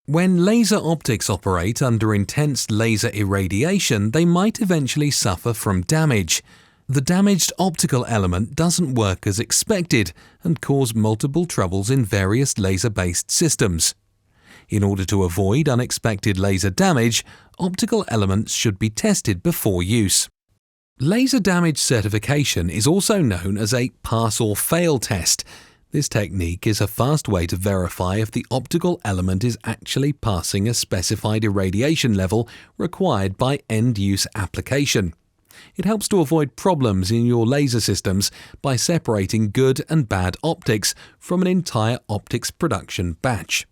When laser optics operate under intense laser irradiation, they might eventually suffer from damage. The damaged optical element doesn't work as expected and cause multiple troubles in various laser-based systems. In order to avoid unexpected laser damage, optical elements should be tested before use. Laser damage certification is also known as a pass or fail test. This technique is a fast way to verify if the optical element is actually passing a specified irradiation level required by end-use application. It helps to avoid problems in your laser systems by separating good and bad optics from an entire optics production batch.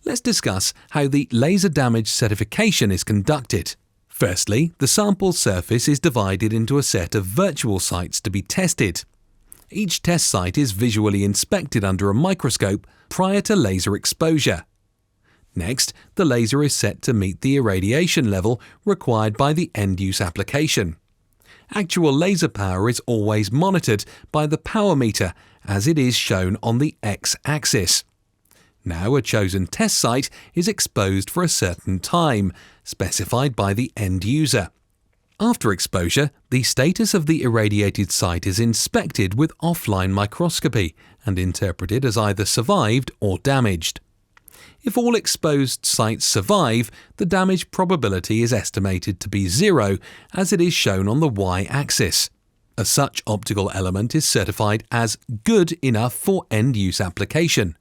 Let's discuss how the laser damage certification is conducted. Firstly, the sample surface is divided into a set of virtual sites to be tested. Each test site is visually inspected under a microscope prior to laser exposure. Next, the laser is set to meet the irradiation level required by the end-use application. Actual laser power is always monitored by the power meter as it is shown on the x-axis. Now a chosen test site is exposed for a certain time, specified by the end user. After exposure, the status of the irradiated site is inspected with offline microscopy and interpreted as either survived or damaged. If all exposed sites survive, the damage probability is estimated to be 0, as it is shown on the y-axis. A such optical element is certified as good enough for end-use application.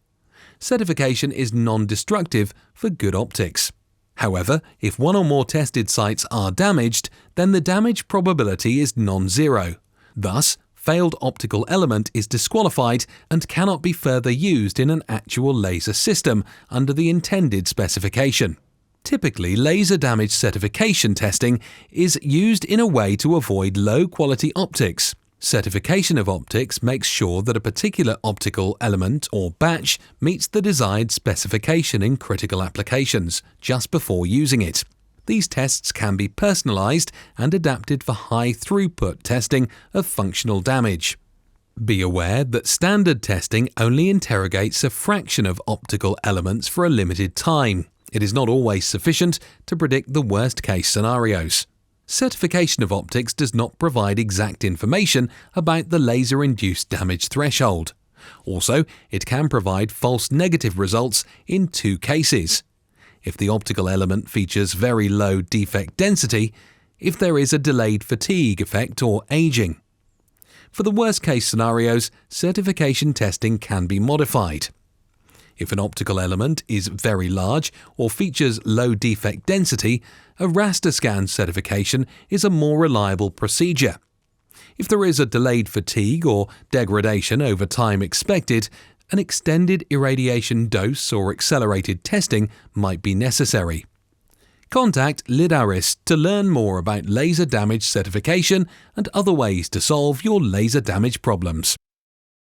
Certification is non-destructive for good optics. However, if one or more tested sites are damaged, then the damage probability is non-zero. Thus, failed optical element is disqualified and cannot be further used in an actual laser system under the intended specification. Typically, laser damage certification testing is used in a way to avoid low-quality optics. Certification of optics makes sure that a particular optical element or batch meets the desired specification in critical applications just before using it. These tests can be personalized and adapted for high-throughput testing of functional damage. Be aware that standard testing only interrogates a fraction of optical elements for a limited time. It is not always sufficient to predict the worst-case scenarios. Certification of optics does not provide exact information about the laser-induced damage threshold. Also, it can provide false negative results in two cases: if the optical element features very low defect density, if there is a delayed fatigue effect or aging. For the worst-case scenarios, certification testing can be modified. If an optical element is very large or features low defect density, a raster scan certification is a more reliable procedure. If there is a delayed fatigue or degradation over time expected, an extended irradiation dose or accelerated testing might be necessary. Contact Lidaris to learn more about laser damage certification and other ways to solve your laser damage problems.